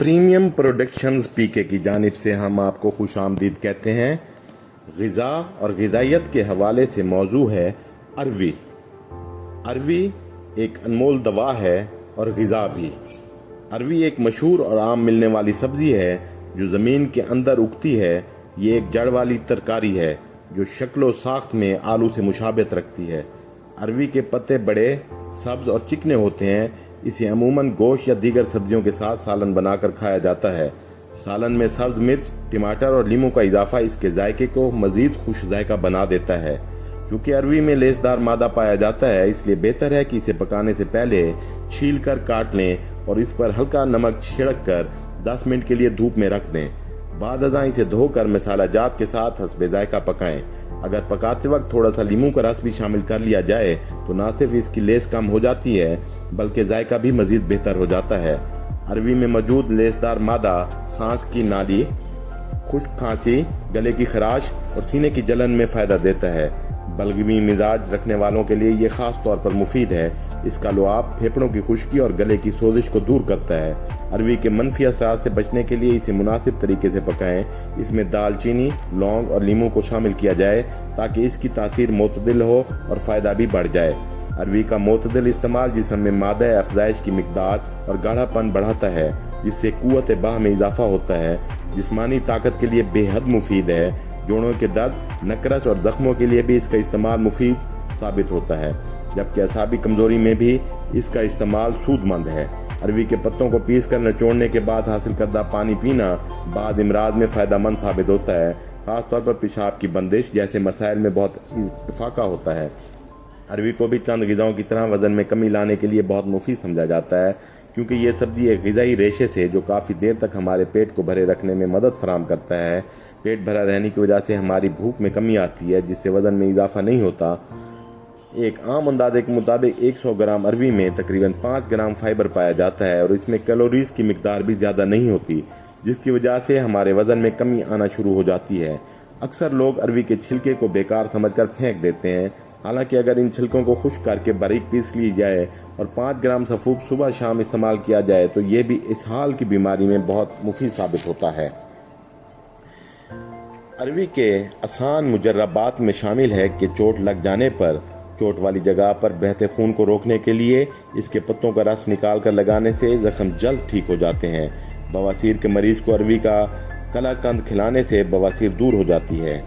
Premium productions पीके की जानिब से हम आपको खुश आमदीद कहते हैं। ग़िज़ा और ग़िज़ाइयत के हवाले से मौजू है अरवी। अरवी एक अनमोल दवा है और ग़िज़ा भी। अरवी एक मशहूर और आम मिलने वाली सब्ज़ी है जो ज़मीन के अंदर उगती है। ये एक जड़ वाली तरकारी है जो शक्ल व साख्त में आलू से मुशाबहत रखती है। अरवी के पत्ते बड़े, सब्ज़ और चिकने होते हैं। इसे अमूमन गोश्त या दीगर सब्जियों के साथ सालन बनाकर खाया जाता है। सालन में सब्ज़ मिर्च, टमाटर और लीमू का इजाफा इसके जायके को मज़ीद खुश जायका बना देता है। क्योंकि अरवी में लेसदार मादा पाया जाता है, इसलिए बेहतर है कि इसे पकाने से पहले छील कर काट लें और इस पर हल्का नमक छिड़क कर 10 मिनट के लिए धूप में रख दें। बाद अज़ां इसे धोकर मसाला जात के साथ हस्बे जायका पकाएं। अगर पकाते वक्त थोड़ा सा लीमू का रस भी शामिल कर लिया जाए तो ना सिर्फ इसकी लेस कम हो जाती है बल्कि जायका भी मज़ीद बेहतर हो जाता है। अरवी में मौजूद लेसदार मादा सांस की नाली, खुश्क खांसी, गले की खराश और सीने की जलन में फ़ायदा देता है। बलगमी मिजाज रखने वालों के लिए ये ख़ास तौर पर मुफीद है। इसका लुआब फेफड़ों की खुश्की और गले की सोजिश को दूर करता है। अरवी के मनफी असरात से बचने के लिए इसे मुनासिब तरीके से पकाएं। इसमें दालचीनी, लौंग और लीमू को शामिल किया जाए ताकि इसकी तासीर मोतदिल हो और फ़ायदा भी बढ़ जाए। अरवी का मोतदिल इस्तेमाल जिस्म में मादा अफजाइश की मिकदार और गाढ़ापन बढ़ाता है, जिससे कुव्वत बाह में इजाफा होता है। जिस्मानी ताकत के लिए बेहद मुफीद है। जोड़ों के दर्द, नकरस और जख्मों के लिए भी इसका इस्तेमाल मुफीद साबित होता है, जबकि असाबी कमजोरी में भी इसका इस्तेमाल सूदमंद है। अरवी के पत्तों को पीस कर निचोड़ने के बाद हासिल करदा पानी पीना बाद इमराज में फ़ायदेमंद साबित होता है। ख़ास तौर पर पेशाब की बंदिश जैसे मसाइल में बहुत इफ़ाक़ा होता है। अरवी को भी चंद ग़िज़ाओं की तरह वज़न में कमी लाने के लिए बहुत मुफीद समझा जाता है, क्योंकि ये सब्ज़ी एक ग़िज़ाई रेशे से जो काफ़ी देर तक हमारे पेट को भरे रखने में मदद फराहम करता है। पेट भरा रहने की वजह से हमारी भूख में कमी आती है, जिससे वज़न में इजाफा नहीं होता। एक आम अंदाजे के मुताबिक 100 ग्राम अरवी में तकरीबन 5 ग्राम फाइबर पाया जाता है और इसमें कैलोरीज़ की मिकदार भी ज़्यादा नहीं होती, जिसकी वजह से हमारे वज़न में कमी आना शुरू हो जाती है। अक्सर लोग अरवी के छिलके को बेकार समझकर फेंक देते हैं। हालांकि अगर इन छिलकों को खुश्क करके बारीक पीस ली जाए और 5 ग्राम सफ़ूफ सुबह शाम इस्तेमाल किया जाए तो ये भी इसहाल की बीमारी में बहुत मुफीद साबित होता है। अरवी के आसान मुजर्रबात में शामिल है कि चोट लग जाने पर चोट वाली जगह पर बहते खून को रोकने के लिए इसके पत्तों का रस निकाल कर लगाने से ज़ख्म जल्द ठीक हो जाते हैं। बवासीर के मरीज़ को अरवी का कलाकंद खिलाने से बवासीर दूर हो जाती है।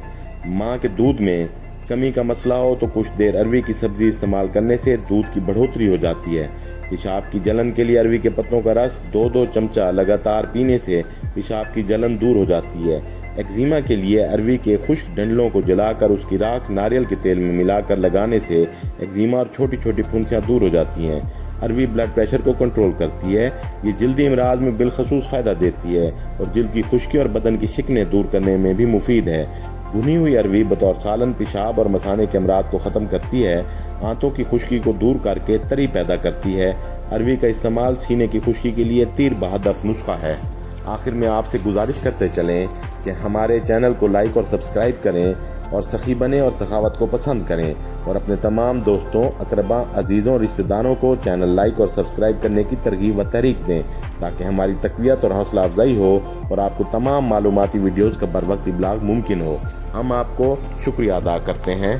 माँ के दूध में कमी का मसला हो तो कुछ देर अरवी की सब्ज़ी इस्तेमाल करने से दूध की बढ़ोतरी हो जाती है। पेशाब की जलन के लिए अरवी के पत्तों का रस 2-2 चमचा लगातार पीने से पेशाब की जलन दूर हो जाती है। एक्जिमा के लिए अरवी के खुश्क डंडलों को जलाकर उसकी राख नारियल के तेल में मिलाकर लगाने से एक्जिमा और छोटी छोटी फुंसियाँ दूर हो जाती हैं। अरवी ब्लड प्रेशर को कंट्रोल करती है। ये जल्दी इमराज में बिलखसूस फ़ायदा देती है और जल्द की खुश्की और बदन की शिकनें दूर करने में भी मुफीद है। भुनी हुई अरवी बतौर सालन पेशाब और मसाने के अमराज को ख़त्म करती है। आंतों की खुश्की को दूर करके तरी पैदा करती है। अरवी का इस्तेमाल सीने की खुश्की के लिए तीर बहदफ नुस्खा है। आखिर में आपसे गुजारिश करते चलें कि हमारे चैनल को लाइक और सब्सक्राइब करें और सखी बने और सखावत को पसंद करें और अपने तमाम दोस्तों, अकरबा, अजीज़ों, रिश्तेदारों को चैनल लाइक और सब्सक्राइब करने की तरगीब व तहरीक दें ताकि हमारी तक़वियत और हौसला अफजाई हो और आपको तमाम मालूमाती वीडियोज़ का बर वक्त इब्लाग मुमकिन हो। हम आपको शुक्रिया अदा करते हैं।